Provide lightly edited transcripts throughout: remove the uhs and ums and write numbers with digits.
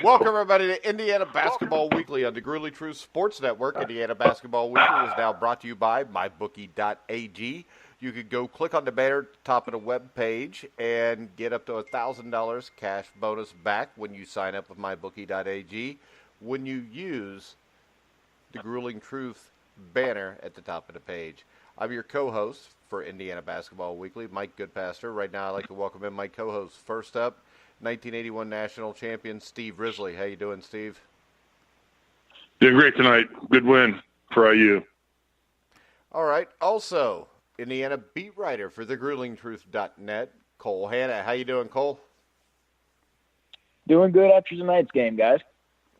Welcome, everybody, to Indiana Basketball Weekly on the Gruely Truth Sports Network. Indiana Basketball Weekly is now brought to you by MyBookie.ag. You can go click on the banner at the top of the web page and get up to $1,000 cash bonus back when you sign up with MyBookie.ag when you use the Grueling Truth banner at the top of the page. I'm your co-host for Indiana Basketball Weekly, Mike Goodpaster. Right now, I'd like to welcome in my co-host. First up, 1981 national champion Steve Risley. How you doing, Steve? Doing great tonight. Good win for IU. All right. Also, Indiana beat writer for thegruelingtruth.net, Cole Hanna. How you doing, Cole? Doing good after tonight's game, guys.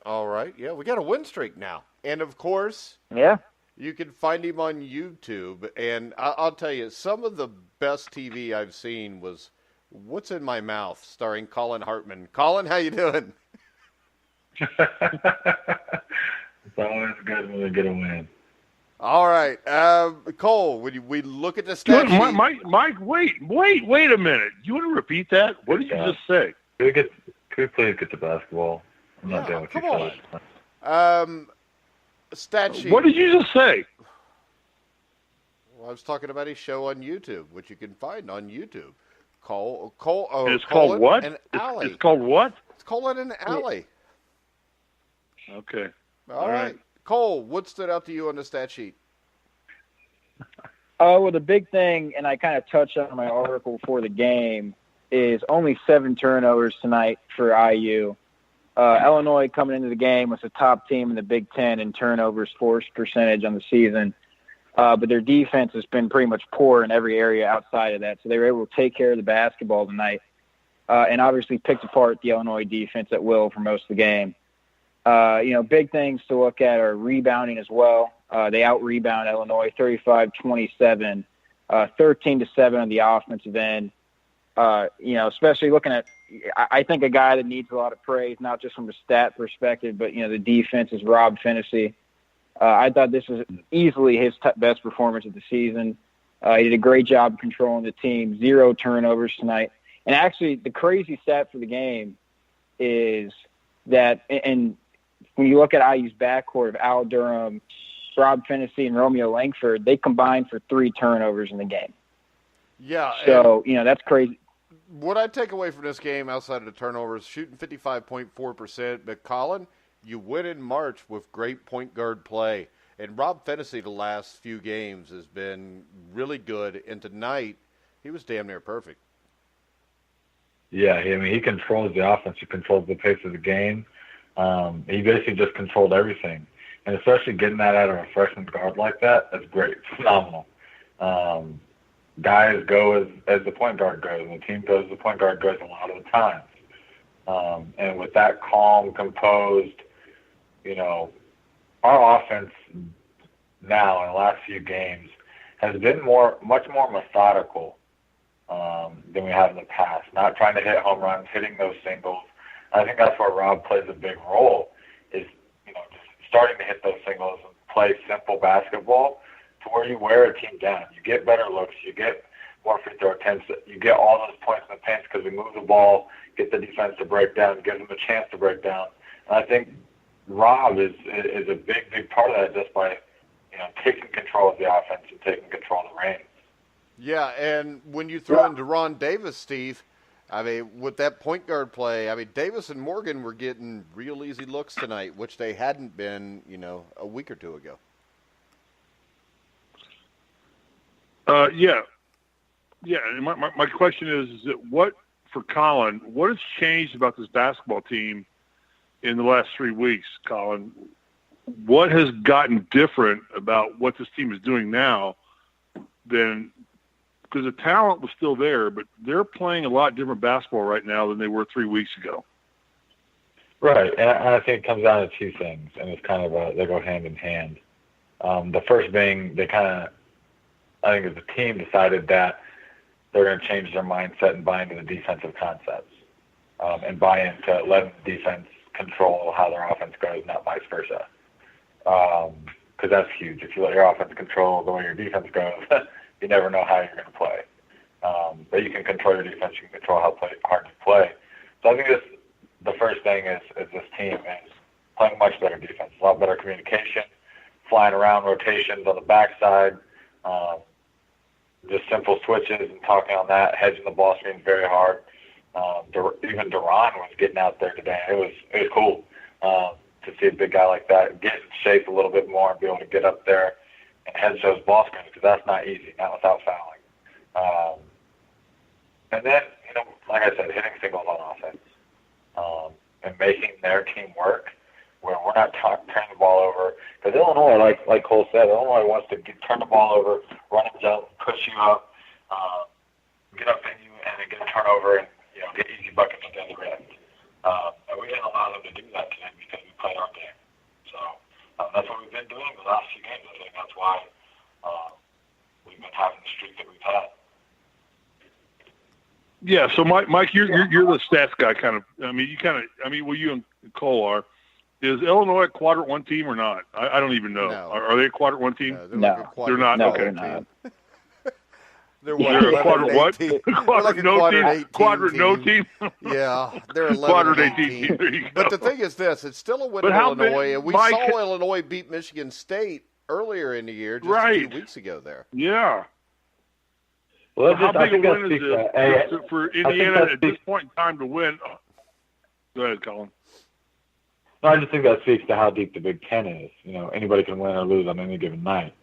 All right. Yeah, we got a win streak now. And, of course, yeah, you can find him on YouTube. And I'll tell you, some of the best TV I've seen was What's in My Mouth, starring Collin Hartman. Collin, how you doing? It's always good when we get a win. All right. Cole, when we look at the stat sheet. Mike, wait a minute. You want to repeat that? What did you just say? Could we please get the basketball? I'm not doing what you said. Stat sheet. What did you just say? Well, I was talking about his show on YouTube, which you can find on YouTube. It's called what? An Alley. It's called what? It's Colin and Alley. Okay. All right. Cole, what stood out to you on the stat sheet? Well, the big thing, and I kind of touched on my article before the game, is only 7 turnovers tonight for IU. Illinois coming into the game was the top team in the Big Ten in turnovers forced percentage on the season. But their defense has been pretty much poor in every area outside of that. So they were able to take care of the basketball tonight and obviously picked apart the Illinois defense at will for most of the game. Big things to look at are rebounding as well. They out-rebound Illinois 35-27, 13-7 on the offensive end. Especially looking at, I think a guy that needs a lot of praise, not just from a stat perspective, but, the defense is Rob Finney. I thought this was easily his best performance of the season. He did a great job controlling the team, 0 turnovers tonight. And actually, the crazy stat for the game is that, and when you look at IU's backcourt of Al Durham, Rob Finney, and Romeo Langford, they combined for 3 turnovers in the game. Yeah. So, that's crazy. What I take away from this game outside of the turnovers, shooting 55.4%, but Collin, you win in March with great point guard play. And Rob Finney the last few games has been really good. And tonight, he was damn near perfect. Yeah, he controls the offense. He controls the pace of the game. He basically just controlled everything. And especially getting that out of a freshman guard like that, that's great. Phenomenal. Guys go as the point guard goes, and the team goes as the point guard goes a lot of the times. And with that calm, composed, our offense now in the last few games has been much more methodical than we have in the past. Not trying to hit home runs, hitting those singles. And I think that's where Rob plays a big role, is just starting to hit those singles and play simple basketball to where you wear a team down. You get better looks, you get more free throw attempts, you get all those points in the paint because we move the ball, get the defense to break down, give them a chance to break down. And I think Rob is a big part of that, just by taking control of the offense and taking control of the reins. Yeah, and when you throw in Deron Davis, Steve, with that point guard play, Davis and Morgan were getting real easy looks tonight, which they hadn't been, a week or two ago. Yeah. And my question is that what has changed about this basketball team in the last 3 weeks, Collin? What has gotten different about what this team is doing now because the talent was still there, but they're playing a lot different basketball right now than they were 3 weeks ago. Right, and I think it comes down to 2 things, and it's kind of they go hand in hand. The first being I think as a team decided that they're going to change their mindset and buy into the defensive concepts and buy into letting the defense control how their offense goes, not vice versa. Because that's huge. If you let your offense control the way your defense goes, you never know how you're going to play. But you can control your defense. You can control how hard you play. So I think the first thing is this team is playing much better defense, a lot better communication, flying around rotations on the backside, just simple switches and talking on that, hedging the ball screens very hard. Even Duran was getting out there today. It was cool to see a big guy like that get in shape a little bit more and be able to get up there and hedge those ball screens, because that's not easy, not without fouling. And then, like I said, hitting singles on offense and making their team work where we're not turning the ball over. Because Illinois, like Cole said, Illinois wants to turn the ball over, run and jump, push you up, get up in you, and then get a turnover and get easy buckets at the other end. And we didn't allow them to do that today because we played our game. So that's what we've been doing the last few games. I think that's why we've been having the streak that we've had. Yeah, so Mike, you're the stats guy, kind of. Well, you and Cole are. Is Illinois a quadrant one team or not? I don't even know. No. Are they a quadrant one team? No, They're not. No, Okay. they're not. They're They're a quadrant what? Quadrant no team. 18 Quadrant no team. team. Yeah, they're 11 Quadrant and 18 team. There you go. But the thing is this, it's still a win But in how Illinois, big- and we Mike- saw Illinois beat Michigan State earlier in the year, just a Right. few weeks ago there. Yeah. Well, How I big a think that win is speaks to- it for think Indiana that at this speaks- point in time to win? Go ahead, Colin. No, I just think that speaks to how deep the Big Ten is. Anybody can win or lose on any given night.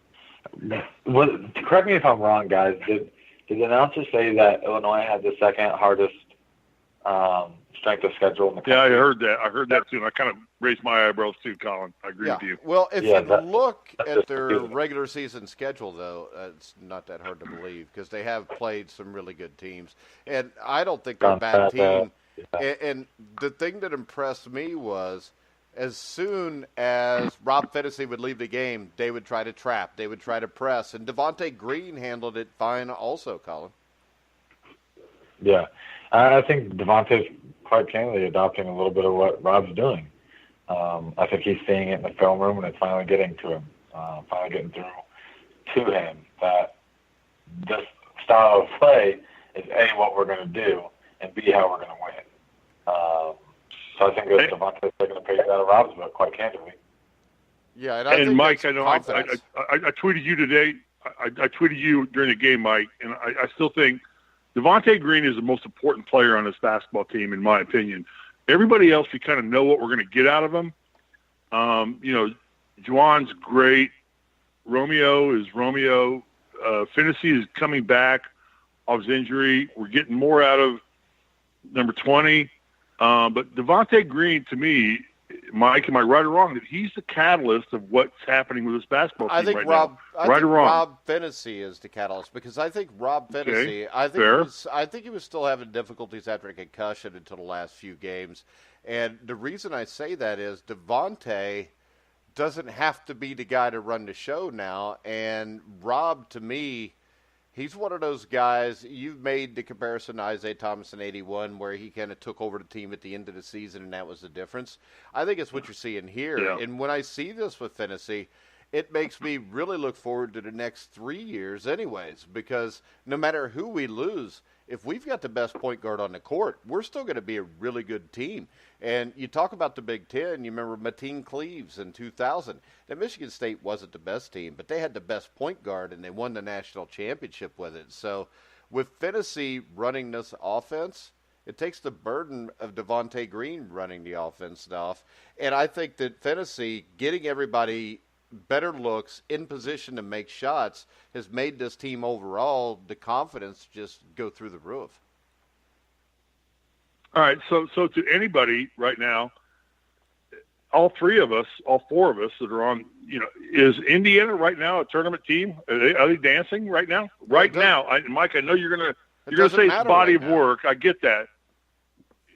Correct me if I'm wrong, guys. Did the announcer say that Illinois had the second hardest strength of schedule in the country? Yeah, I heard that. I heard that too, and I kind of raised my eyebrows too, Colin. I agree Yeah. with you. Well, if Yeah, you look that's at just their confusing. regular season schedule, though, it's not that hard to believe because they have played some really good teams. And I don't think they're a bad team. And the thing that impressed me was as soon as Rob Fennessy would leave the game, they would try to trap. They would try to press. And Devontae Green handled it fine also, Colin. Yeah. I think Devontae's quite candidly adopting a little bit of what Rob's doing. I think he's seeing it in the film room, and it's finally getting to him, finally getting through to him that this style of play is, A, what we're going to do, and B, how we're going to win. So I think that Devontae's taking a page out of Rob's book, quite candidly. Yeah, and I think Mike, that's I know I confidence. tweeted you today. I tweeted you during the game, Mike, and I still think Devontae Green is the most important player on this basketball team, in my opinion. Everybody else, we kind of know what we're going to get out of him. Juwan's great. Romeo is Romeo. Fennessy is coming back off his injury. We're getting more out of number 20. But Devontae Green, to me, Mike, am I right or wrong, that he's the catalyst of what's happening with this basketball team I think right Rob, now? I Right think or wrong? Rob Fennessy is the catalyst because I think Rob Fennessy. fair. I think he was still having difficulties after a concussion until the last few games, and the reason I say that is Devontae doesn't have to be the guy to run the show now, and Rob, to me, he's one of those guys. You've made the comparison to Isaiah Thomas in '81, where he kind of took over the team at the end of the season, and that was the difference. I think it's what you're seeing here. Yeah. And when I see this with Fennessy, it makes me really look forward to the next 3 years, anyways, because no matter who we lose, if we've got the best point guard on the court, we're still going to be a really good team. And you talk about the Big Ten, you remember Mateen Cleaves in 2000. Now, Michigan State wasn't the best team, but they had the best point guard, and they won the national championship with it. So with Fennessy running this offense, it takes the burden of Devontae Green running the offense off. And I think that Fennessy getting everybody better looks in position to make shots has made this team overall, the confidence just go through the roof. All right, so to anybody right now, all four of us that are on, is Indiana right now a tournament team? Are they dancing right now? Right now, Mike, I know you're gonna say it's body of work. I get that.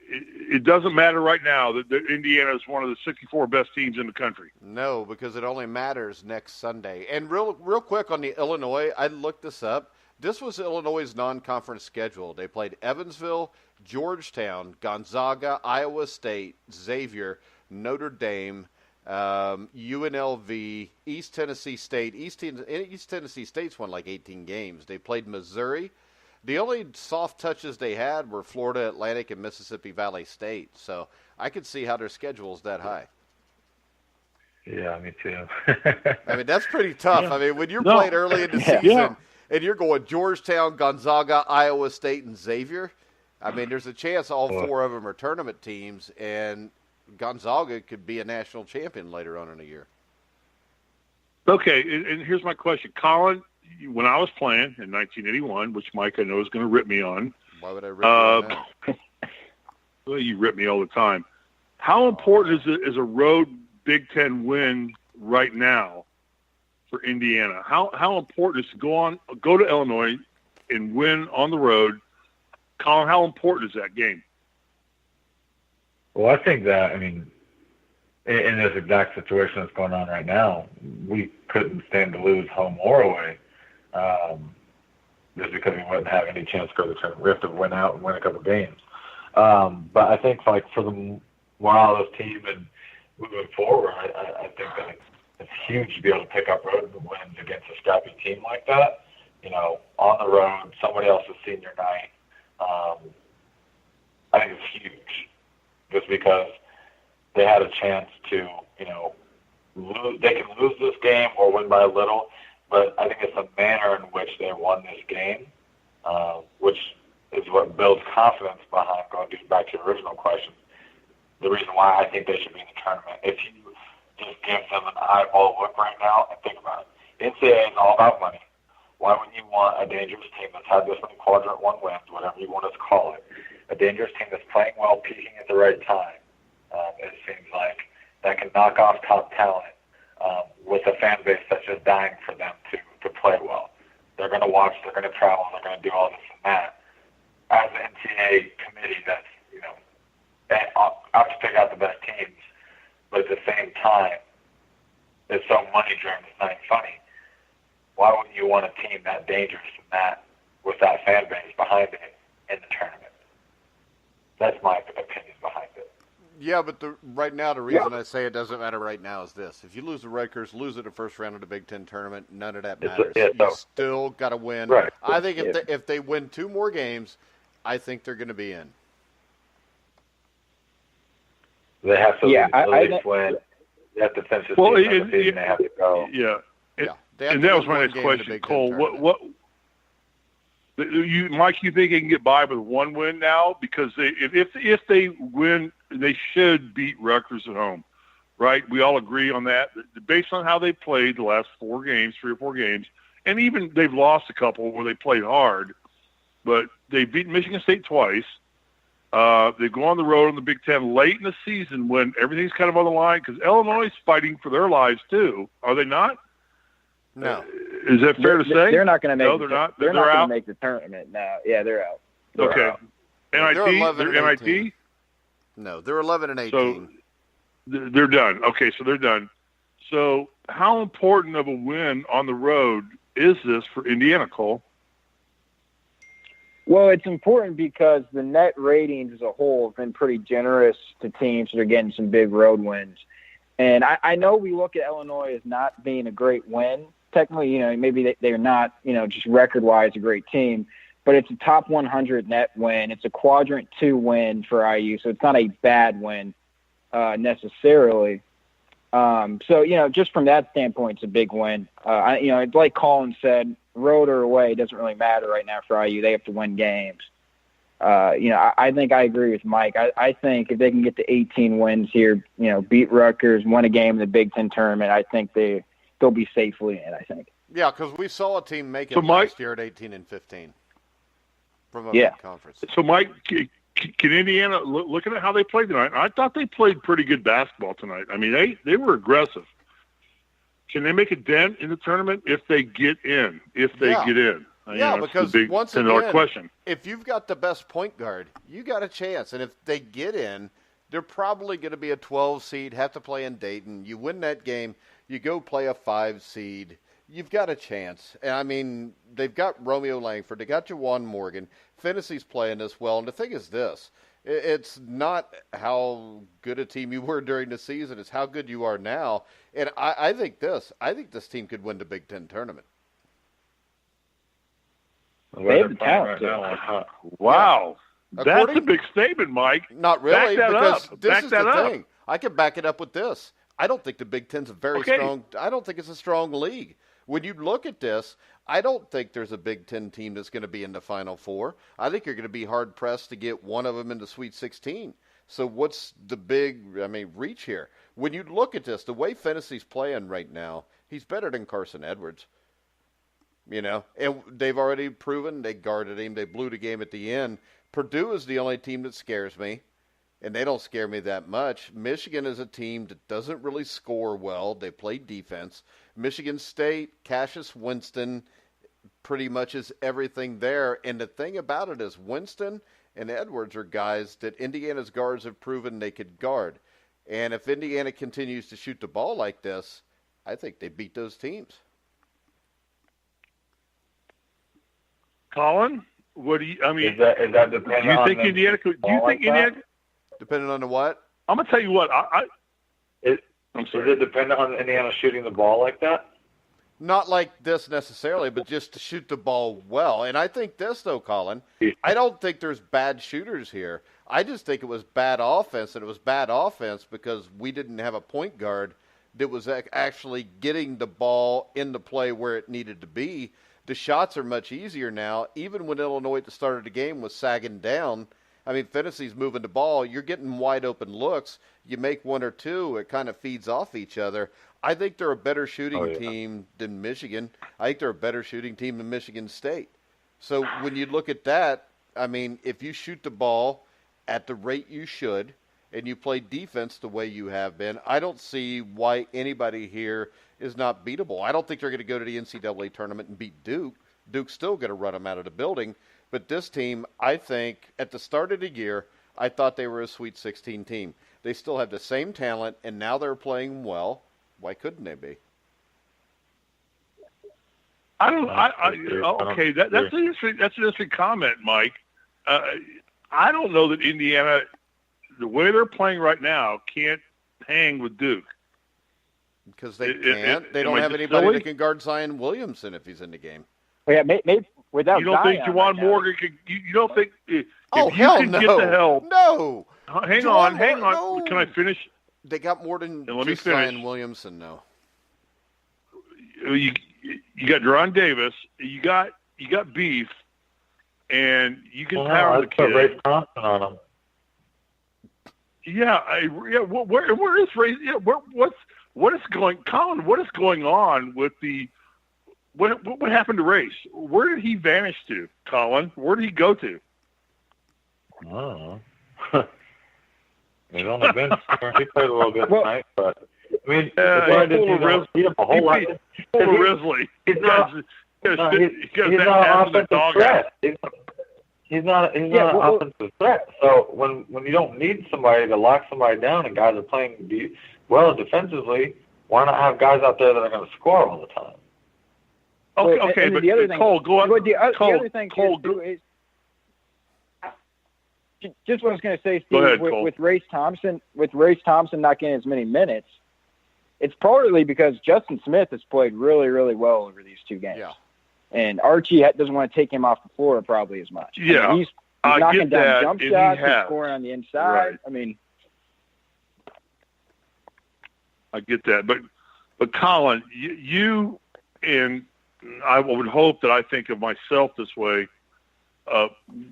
It doesn't matter right now that Indiana is one of the 64 best teams in the country. No, because it only matters next Sunday. And real quick on the Illinois, I looked this up. This was Illinois' non-conference schedule. They played Evansville, Georgetown, Gonzaga, Iowa State, Xavier, Notre Dame, UNLV, East Tennessee State. East Tennessee State's won like 18 games. They played Missouri. The only soft touches they had were Florida Atlantic and Mississippi Valley State. So I could see how their schedule is that high. Yeah, me too. I mean, that's pretty tough. Yeah. I mean, when you're No. playing early in the season Yeah. and you're going Georgetown, Gonzaga, Iowa State, and Xavier, I mean, there's a chance all four of them are tournament teams, and Gonzaga could be a national champion later on in the year. Okay, and here's my question. Collin, when I was playing in 1981, which Mike I know is going to rip me on. Why would I rip you on that? Well, you rip me all the time. How important is a road Big Ten win right now for Indiana? How important is to go to Illinois and win on the road? Collin, how important is that game? Well, I think that, I mean, in this exact situation that's going on right now, we couldn't stand to lose home or away, just because we wouldn't have any chance to go to the tournament. We have to win out and win a couple games. But I think, like, for the Morales team and moving forward, I think that it's huge to be able to pick up road wins against a scrappy team like that. You know, on the road, somebody else's senior night. I think it's huge, just because they had a chance to, you know, they can lose this game or win by a little, but I think it's the manner in which they won this game, which is what builds confidence behind going back to your original question. The reason why I think they should be in the tournament. If you just give them an eyeball look right now and think about it, NCAA is all about money. Why wouldn't you want a dangerous team that's had this many quadrant one wins, whatever you want us to call it, a dangerous team that's playing well, peaking at the right time? It seems like that can knock off top talent with a fan base that's just dying for them to play well. They're going to watch, they're going to travel, they're going to do all this and that. As an NCAA committee that's, you know, out to pick out the best teams, but at the same time, it's so money-driven, it's not even funny. Why wouldn't you want a team that dangerous and that with that fan base behind it in the tournament? That's my opinion behind it. Yeah, but right now, the reason I say it doesn't matter right now is this. If you lose the Rutgers, lose it the first round of the Big Ten tournament, none of that matters. You still got to win. Right. I think if they win 2 more games, I think they're going to be in. They have to at least win. They have to finish the season, they have to go. Yeah. And that was my next question, Cole. Mike, you think they can get by with 1 win now? Because if they win, they should beat Rutgers at home, right? We all agree on that. Based on how they played the last 4 games, 3 or 4 games, and even they've lost a couple where they played hard, but they beat Michigan State twice. They go on the road in the Big Ten late in the season when everything's kind of on the line, because Illinois is fighting for their lives too. Are they not? No. Is that fair to say? They're not going to make. No, they're not. They're not going to make the tournament now. Yeah, they're out. Okay. Out. NIT. They're NIT. No, they're 11 and 18. So they're done. Okay, so they're done. So how important of a win on the road is this for Indiana, Cole? Well, it's important because the net ratings as a whole have been pretty generous to teams that are getting some big road wins. And I know we look at Illinois as not being a great win. Technically, you know, maybe they're not, you know, just record-wise a great team, but it's a top 100 net win. It's a quadrant 2 win for IU, so it's not a bad win necessarily. So, you know, just from that standpoint, it's a big win. You know, like Collin said, road or away, it doesn't really matter right now for IU. They have to win games. You know, I think I agree with Mike. I think if they can get to 18 wins here, you know, beat Rutgers, win a game in the Big Ten tournament, I think they'll be safely in, I think. Yeah, because we saw a team make it last year at 18 and 15 from a conference. So, Mike, can Indiana, looking at how they played tonight, I thought they played pretty good basketball tonight. I mean, they were aggressive. Can they make a dent in the tournament if they get in? If they get in? Yeah, because once again, question. If you've got the best point guard, you got a chance. And if they get in, they're probably going to be a 12 seed, have to play in Dayton. You win that game, you go play a 5 seed. You've got a chance. And I mean, they've got Romeo Langford. They got Juwan Morgan. Fantasy's playing this well. And the thing is this. It's not how good a team you were during the season. It's how good you are now. And I think this team could win the Big Ten tournament. They have the talent. Wow. That's a big statement, Mike. Not really, because this is the up. thing. I can back it up with this. I don't think the Big Ten's a very strong. I don't think it's a strong league. When you look at this, I don't think there's a Big Ten team that's going to be in the Final Four. I think you're going to be hard pressed to get one of them into Sweet 16. So what's the big, reach here? When you look at this, the way Fantasy's playing right now, he's better than Carson Edwards. And they've already proven they guarded him. They blew the game at the end. Purdue is the only team that scares me, and they don't scare me that much. Michigan is a team that doesn't really score well. They play defense. Michigan State, Cassius Winston, pretty much is everything there. And the thing about it is Winston and Edwards are guys that Indiana's guards have proven they could guard. And if Indiana continues to shoot the ball like this, I think they beat those teams. Colin, what do you? Is that dependent? Do you think Indiana could? Do you think Indiana? Depending on the what? I'm gonna tell you what. I'm sorry. Is it dependent on Indiana shooting the ball like that? Not like this necessarily, but just to shoot the ball well. And I think this, though, Colin, I don't think there's bad shooters here. I just think it was bad offense, and it was bad offense because we didn't have a point guard that was actually getting the ball in the play where it needed to be. The shots are much easier now. Even when Illinois at the start of the game was sagging down, Fantasy's moving the ball. You're getting wide open looks. You make one or two, it kind of feeds off each other. I think they're a better shooting team than Michigan. I think they're a better shooting team than Michigan State. So when you look at that, if you shoot the ball at the rate you should and you play defense the way you have been, I don't see why anybody here is not beatable. I don't think they're going to go to the NCAA tournament and beat Duke. Duke's still going to run them out of the building. But this team, I think, at the start of the year, I thought they were a Sweet 16 team. They still have the same talent, and now they're playing well. Why couldn't they be? Okay, that's an interesting comment, Mike. I don't know that Indiana, the way they're playing right now, can't hang with Duke. Because they can't. They don't have anybody that can guard Zion Williamson if he's in the game. Well, yeah, maybe without you don't Zion think Juwan Morgan could? You don't think? If hell you can no! Get the help, no. Hang on. No. Can I finish? They got more than just Zion Williamson, no. You got Deron Davis. You got Beef, and you can power the kid. Ray Thompson on him. Where is Ray? Yeah, what is going, Colin? What is going on with the? What happened to Race? Where did he vanish to, Colin? Where did he go to? I don't know. He's on the bench. He played a little bit tonight, but he's full of Risley. He's not an offensive threat. He's not an offensive threat. So when you don't need somebody to lock somebody down and guys are playing well defensively, why not have guys out there that are going to score all the time? Okay, but the other thing, Cole, go on. The other thing is just what I was going to say, Steve. Ahead, with Race Thompson not getting as many minutes, it's partly because Justin Smith has played really, really well over these two games. Yeah. And Archie doesn't want to take him off the floor probably as much. Yeah, he's knocking down jump shots, he's has. scoring on the inside. Right. I get that, but Colin, you and I would hope that I think of myself this way.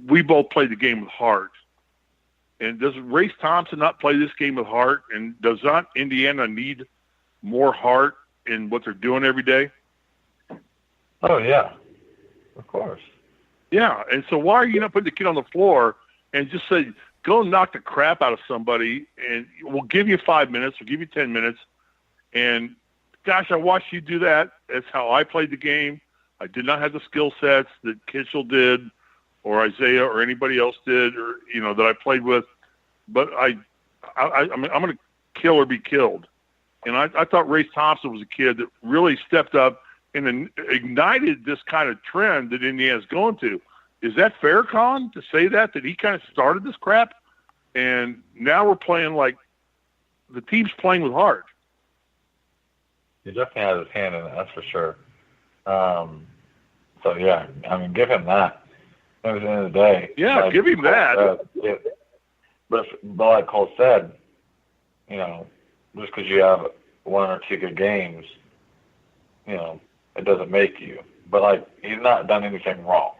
We both play the game with heart. And does Race Thompson not play this game with heart? And does not Indiana need more heart in what they're doing every day? Oh, yeah. Of course. Yeah, and so why are you not putting the kid on the floor and just say, go knock the crap out of somebody, and we'll give you 5 minutes, we'll give you 10 minutes, and gosh, I watched you do that. That's how I played the game. I did not have the skill sets that Kitchell did or Isaiah or anybody else did or, that I played with. But I'm going to kill or be killed. And I thought Race Thompson was a kid that really stepped up and ignited this kind of trend that Indiana's going to. Is that fair, Colin, to say that he kind of started this crap? And now we're playing like the team's playing with heart. He definitely has his hand in it, that's for sure. So, yeah, give him that. at the end of the day. Yeah, like give him that. But like Cole said, just because you have one or two good games, it doesn't make you. But, like, he's not done anything wrong.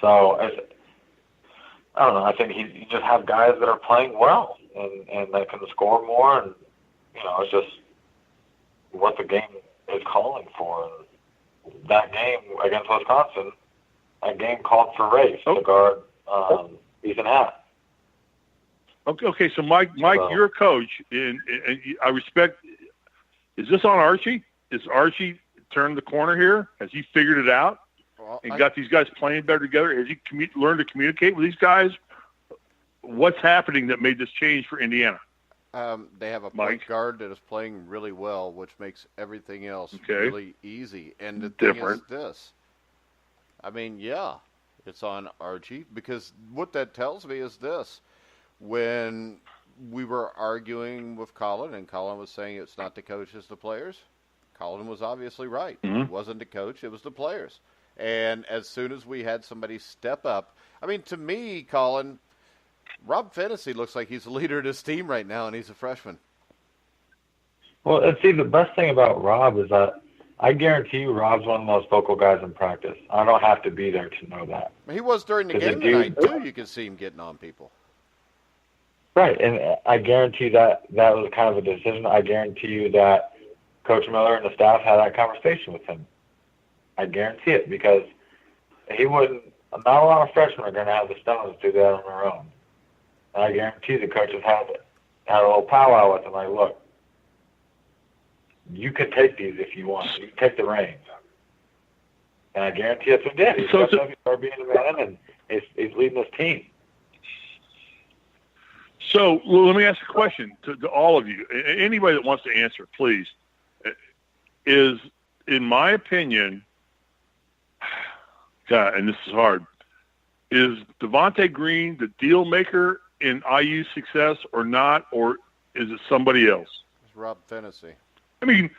So, I don't know. I think you just have guys that are playing well and that can score more. And, it's just what the game is calling for. And that game against Wisconsin, that game called for Race to guard Ethan Hatt. Okay, so Mike, you're a coach, and I respect. Is this on Archie? Is Archie turned the corner here? Has he figured it out and got these guys playing better together? Has he learned to communicate with these guys? What's happening that made this change for Indiana? They have a point guard that is playing really well, which makes everything else really easy. And the thing is this. I mean, yeah, it's on Archie, because what that tells me is this. When we were arguing with Collin, and Collin was saying it's not the coach, it's the players, Collin was obviously right. Mm-hmm. It wasn't the coach, it was the players. And as soon as we had somebody step up, I mean, to me, Collin, Rob Fennessy looks like he's the leader of this team right now, and he's a freshman. Well, and see, the best thing about Rob is that I guarantee you Rob's one of the most vocal guys in practice. I don't have to be there to know that. He was during the game tonight, too. You could see him getting on people. Right, and I guarantee that was kind of a decision. I guarantee you that Coach Miller and the staff had that conversation with him. I guarantee it, because not a lot of freshmen are going to have the stones to do that on their own. And I guarantee the coaches had a little powwow with him, like, look, you can take these if you want. You can take the reins. And I guarantee that's what he did. He stepped up, he started being the man, and he's leading this team. So let me ask a question to all of you. Anybody that wants to answer, please. Is, in my opinion, God, and this is hard, is Devontae Green the deal maker in IU's success or not, or is it somebody else? It's Rob Fennessy. I mean,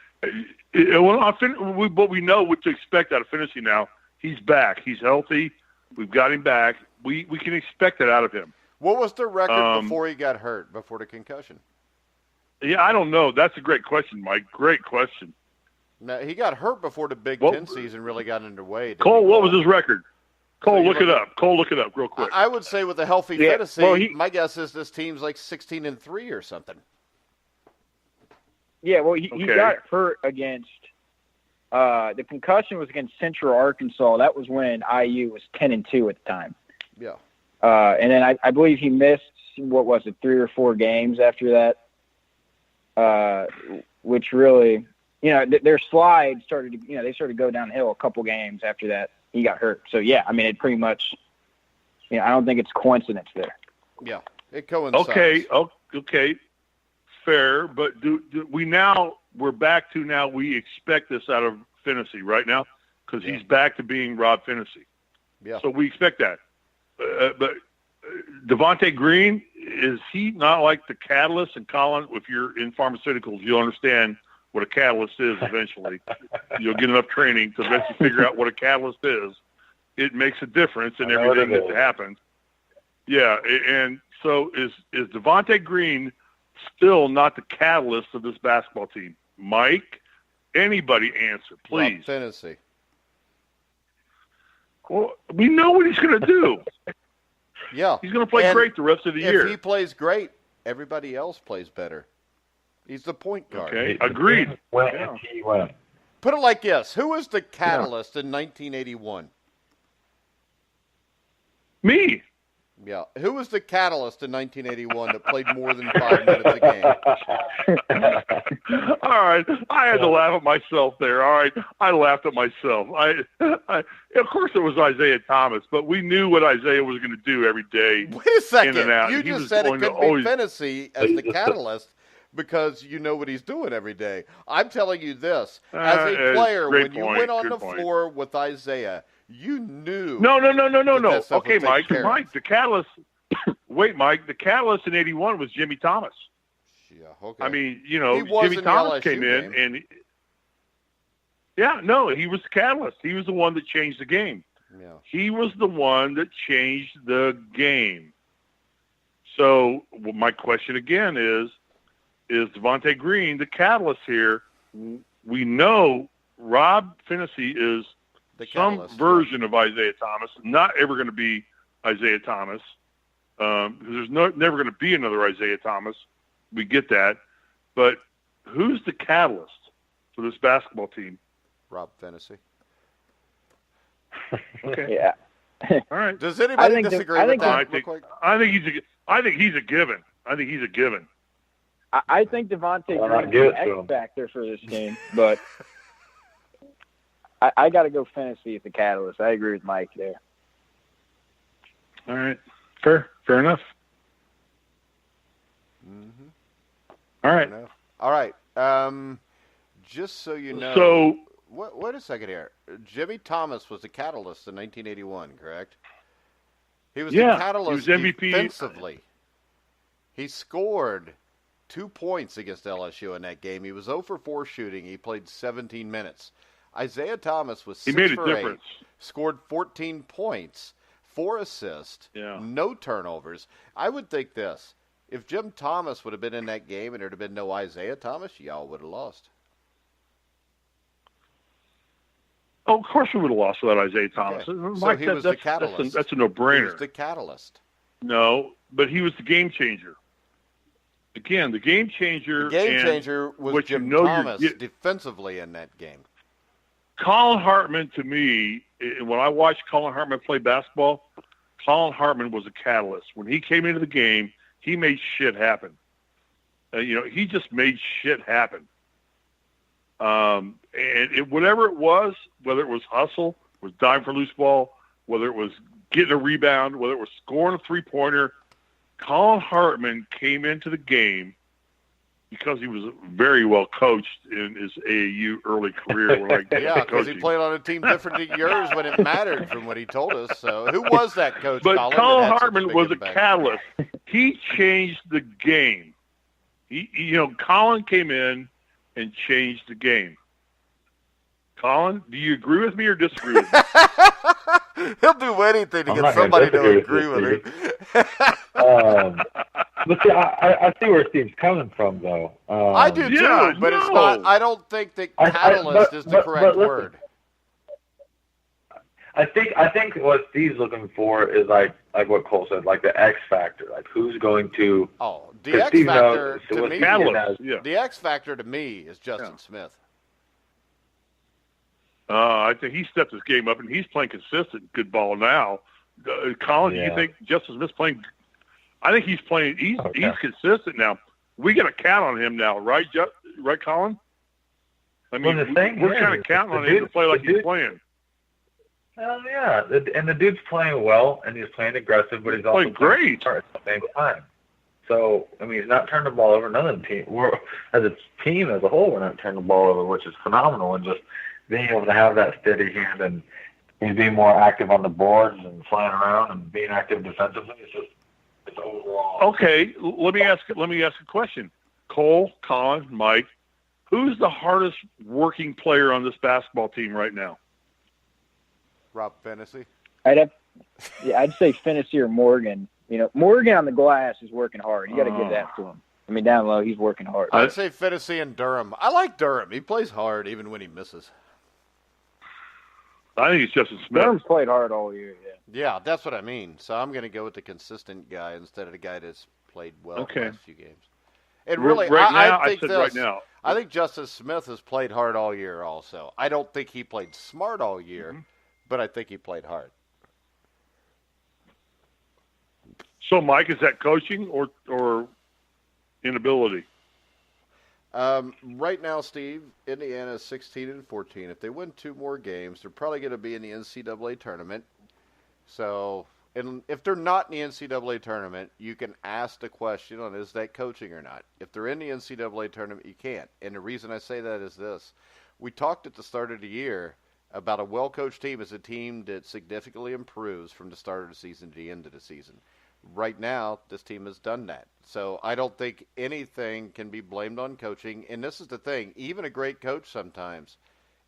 what we know what to expect out of Fennessy now. He's back. He's healthy. We've got him back. We can expect that out of him. What was the record before he got hurt, before the concussion? Yeah, I don't know. That's a great question, Mike. Great question. Now, he got hurt before the Big Ten season really got underway. Cole, what was his record? Cole, look it up. Cole, look it up real quick. I would say with a healthy Fennessy, my guess is this team's like 16-3 or something. Yeah, well, he got hurt against the concussion was against Central Arkansas. That was when IU was 10-2 at the time. Yeah. And then I believe he missed, 3 or 4 games after that, which really, their slide started to, they started to go downhill a couple games after that. He got hurt. So, yeah, I mean, it pretty much, I don't think it's coincidence there. Yeah, it coincides. Okay, fair. But we're back to now we expect this out of Fennessy right now, because he's back to being Rob Fennessy. Yeah. So we expect that. But Devontae Green, is he not like the catalyst? And Collin, if you're in pharmaceuticals, you'll understand what a catalyst is eventually. You'll get enough training to eventually figure out what a catalyst is. It makes a difference in everything that happens. Yeah, and so is Devontae Green still not the catalyst of this basketball team? Mike, anybody answer, please. Rob Fennessy. Well, we know what he's going to do. Yeah. He's going to play great the rest of the year. If he plays great, everybody else plays better. He's the point guard. Okay, agreed. Put it like this. Who was the catalyst in 1981? Me. Yeah. Who was the catalyst in 1981 that played more than 5 minutes a game? All right. I had to laugh at myself there. All right. I laughed at myself. Of course it was Isaiah Thomas, but we knew what Isaiah was going to do every day. Wait a second. In and out. You just said it could be Fennessy as the catalyst because you know what he's doing every day. I'm telling you this. As a player, when you went on the floor with Isaiah, you knew. No. Okay, Mike, the catalyst. Wait, Mike, the catalyst in '81 was Jimmy Thomas. Yeah, okay. I mean, Jimmy Thomas came in, and he was the catalyst. He was the one that changed the game. Yeah. He was the one that changed the game. So my question again is Devontae Green the catalyst here? We know Rob Finney is some version of Isaiah Thomas, not ever going to be Isaiah Thomas, because there's never going to be another Isaiah Thomas. We get that. But who's the catalyst for this basketball team? Rob Finney. Okay. Yeah. All right. Does anybody disagree with that? I think he's a given. I think Devontae Green is an X factor for this game, but I got to go Finney as the catalyst. I agree with Mike there. All right. Fair enough. Mm-hmm. All right. Just so you know. So wait a second here. Jimmy Thomas was the catalyst in 1981, correct? He was the catalyst he was MVP. Defensively. He scored 2 points against LSU in that game. He was 0 for 4 shooting. He played 17 minutes. Isaiah Thomas was 6 for 8, scored 14 points, 4 assists, no turnovers. I would think this. If Jim Thomas would have been in that game and there would have been no Isaiah Thomas, y'all would have lost. Oh, of course we would have lost without Isaiah Thomas. Okay. Mike, so he was the catalyst. That's a no-brainer. He was the catalyst. No, but he was the game changer. Again, the game changer. The game changer was Jim Thomas defensively in that game. Collin Hartman, to me, when I watched Collin Hartman play basketball, Collin Hartman was a catalyst. When he came into the game, he made shit happen. He just made shit happen. And whatever it was, whether it was hustle, was diving for loose ball, whether it was getting a rebound, whether it was scoring a three-pointer, Collin Hartman came into the game because he was very well coached in his AAU early career. Because he played on a team different than yours when it mattered from what he told us. So who was that coach? But Collin Hartman was a catalyst. He changed the game. Collin came in and changed the game. Collin, do you agree with me or disagree with me? He'll do anything to get somebody to agree with him. But see, I see where Steve's coming from, though. I do too, but it's not. I don't think that catalyst is the correct word. I think what Steve's looking for is like what Cole said, like the X factor, like who's going to. Oh, the X factor to me. The X factor to me is Justin Smith. I think he stepped his game up, and he's playing consistent good ball now. Collin, do you think Justin Smith's playing? I think he's playing. He's consistent now. We got to count on him now, right? Right, Collin? I mean, we're kind of counting on him to play like he's playing. Well, yeah, and the dude's playing well, and he's playing aggressive, but he's also playing great at the same time. So, I mean, he's not turning the ball over. None of the team, as a team as a whole, we're not turning the ball over, which is phenomenal, and just being able to have that steady hand, and he's being more active on the boards and flying around and being active defensively. It's overall. Okay, let me ask a question. Cole, Collin, Mike, who's the hardest working player on this basketball team right now? Rob Finney. I'd say Finney or Morgan. Morgan on the glass is working hard. You got to give that to him. I mean, down low, he's working hard. I'd say Finney and Durham. I like Durham. He plays hard even when he misses. I think it's Justin Smith. Durham's played hard all year, Yeah, that's what I mean. So I'm going to go with the consistent guy instead of the guy that's played well the last few games. And really, I think Justin Smith has played hard all year also. I don't think he played smart all year, but I think he played hard. So, Mike, is that coaching or inability? Right now, Steve, Indiana is 16-14. If they win 2 more games, they're probably going to be in the NCAA tournament. So, and if they're not in the NCAA tournament, you can ask the question on is that coaching or not. If they're in the NCAA tournament, you can't. And the reason I say that is this. We talked at the start of the year about a well-coached team as a team that significantly improves from the start of the season to the end of the season. Right now, this team has done that. So I don't think anything can be blamed on coaching. And this is the thing. Even a great coach sometimes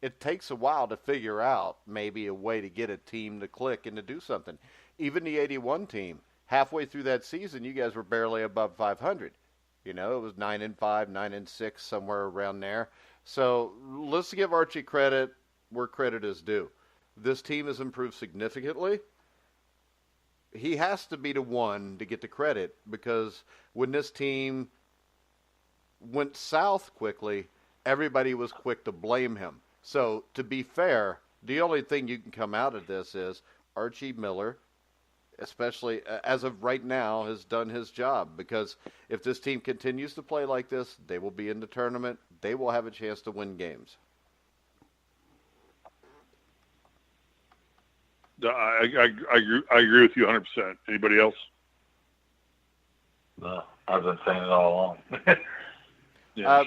it takes a while to figure out maybe a way to get a team to click and to do something. Even the 81 team, halfway through that season, you guys were barely above 500. You know, it was 9-5, 9-6, somewhere around there. So let's give Archie credit where credit is due. This team has improved significantly. He has to be the one to get the credit, because when this team went south quickly, everybody was quick to blame him. So to be fair, the only thing you can come out of this is Archie Miller, especially as of right now, has done his job, because if this team continues to play like this, they will be in the tournament. They will have a chance to win games. I agree with you 100%. Anybody else? No, I've been saying it all along. Yeah.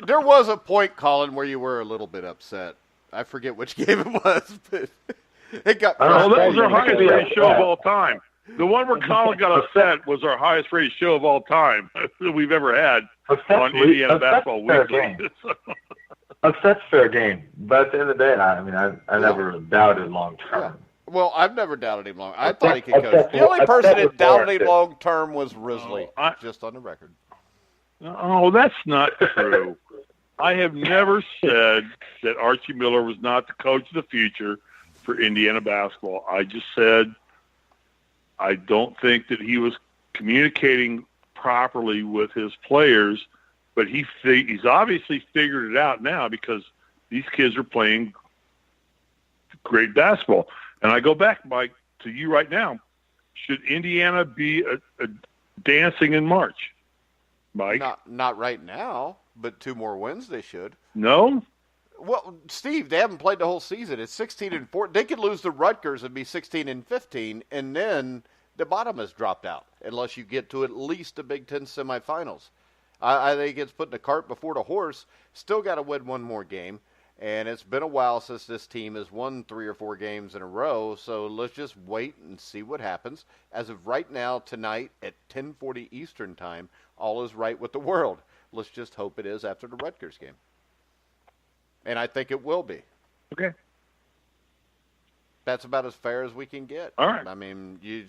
There was a point, Collin, where you were a little bit upset. I forget which game it was, but it got. Oh, that was our highest rated show of all time. The one where Collin got upset was our highest rated show of all time that we've ever had on Indiana Basketball Weekly. Upset's fair game, but at the end of the day, I never doubted long term. Yeah. Well, I've never doubted him long. I thought he could coach. The only person that doubted him long term was Risley, just on the record. Oh, that's not true. I have never said that Archie Miller was not the coach of the future for Indiana basketball. I just said I don't think that he was communicating properly with his players, but he's obviously figured it out now, because these kids are playing great basketball. And I go back, Mike, to you right now. Should Indiana be a dancing in March, Mike? Not right now, but 2 more wins they should. No? Well, Steve, they haven't played the whole season. It's 16-4. They could lose to Rutgers and be 16-15, and then the bottom has dropped out unless you get to at least the Big Ten semifinals. I think it's putting the cart before the horse. Still got to win 1 more game. And it's been a while since this team has won 3 or 4 games in a row, so let's just wait and see what happens. As of right now, tonight at 10:40 Eastern Time, all is right with the world. Let's just hope it is after the Rutgers game. And I think it will be. Okay. That's about as fair as we can get. All right. I mean, you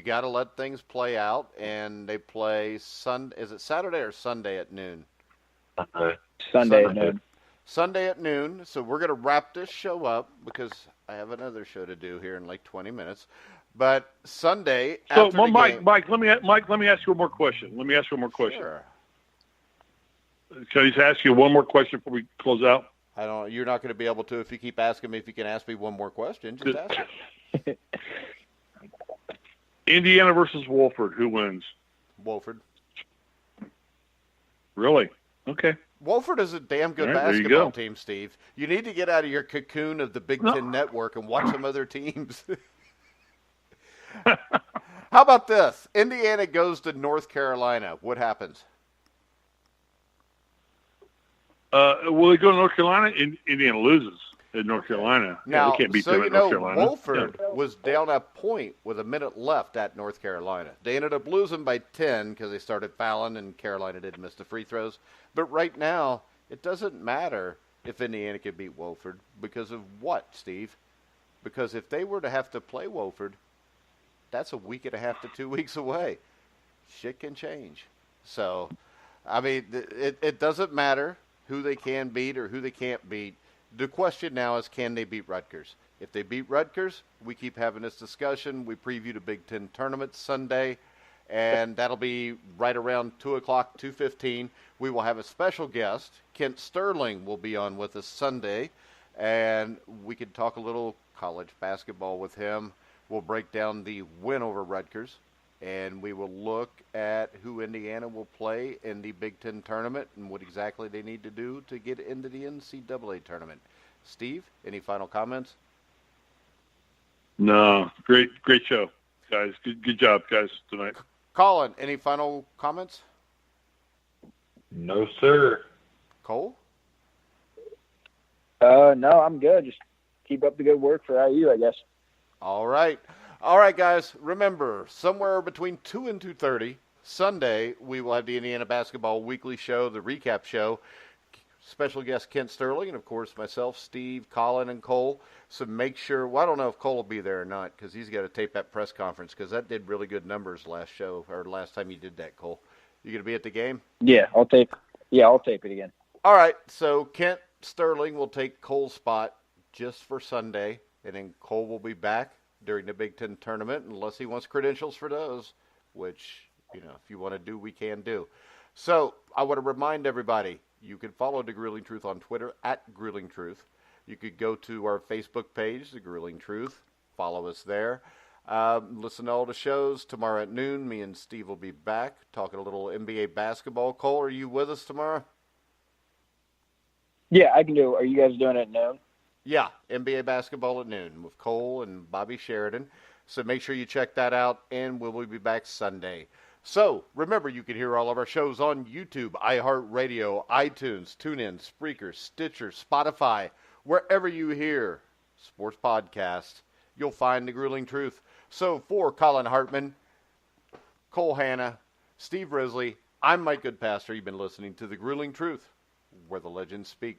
got to let things play out, and they play Sunday. Is it Saturday or Sunday at noon? Sunday at noon. Sunday at noon. So we're going to wrap this show up because I have another show to do here in like 20 minutes. But Sunday So, after the game, Mike, let me ask you one more question. Sure. Can I just ask you one more question before we close out? You're not going to be able to if you keep asking me. If you can ask me one more question, just ask it. Indiana versus Wofford, who wins? Wofford. Really? Okay. Wofford is a damn good All right, there you basketball go. team, Steve. You need to get out of your cocoon of the Big Ten Network and watch some other teams. How about this? Indiana goes to North Carolina. What happens? Will they go to North Carolina? Indiana loses in North Carolina. Now, they can't beat so them you at know, North Carolina. Wofford was down a point with a minute left at North Carolina. They ended up losing by 10 because they started fouling and Carolina didn't miss the free throws. But right now, it doesn't matter if Indiana could beat Wofford because of what, Steve? Because if they were to have to play Wofford, that's a week and a half to 2 weeks away. Shit can change. So, I mean, it doesn't matter who they can beat or who they can't beat. The question now is, can they beat Rutgers? If they beat Rutgers, we keep having this discussion. We preview the Big Ten tournament Sunday, and that'll be right around 2 o'clock, 2:15. We will have a special guest. Kent Sterling will be on with us Sunday, and we can talk a little college basketball with him. We'll break down the win over Rutgers, and we will look at who Indiana will play in the Big Ten tournament and what exactly they need to do to get into the NCAA tournament. Steve, any final comments? No, great show, guys. Good job, guys, tonight. Collin, any final comments? No, sir. Cole? No, I'm good. Just keep up the good work for IU, I guess. All right. All right, guys. Remember, somewhere between 2 and 2:30, Sunday, we will have the Indiana Basketball Weekly Show, the recap show. special guest Kent Sterling, and, of course, myself, Steve, Collin, and Cole. So make sure, well, I don't know if Cole will be there or not because he's got to tape that press conference because that did really good numbers last time you did that, Cole. You going to be at the game? Yeah, I'll tape it again. All right, so Kent Sterling will take Cole's spot just for Sunday, and then Cole will be back during the Big Ten tournament unless he wants credentials for those, which, if you want to do, we can do. So I want to remind everybody, you can follow The Grueling Truth on Twitter at Grueling Truth. You could go to our Facebook page, The Grueling Truth. Follow us there. Listen to all the shows. Tomorrow at noon, me and Steve will be back talking a little NBA basketball. Cole, are you with us tomorrow? Yeah, I can do it. Are you guys doing it at noon? Yeah, NBA basketball at noon with Cole and Bobby Sheridan. So make sure you check that out, and we'll be back Sunday. So remember, you can hear all of our shows on YouTube, iHeartRadio, iTunes, TuneIn, Spreaker, Stitcher, Spotify, wherever you hear sports podcasts, you'll find The Grueling Truth. So for Collin Hartman, Cole Hanna, Steve Risley, I'm Mike Goodpaster. You've been listening to The Grueling Truth, where the legends speak.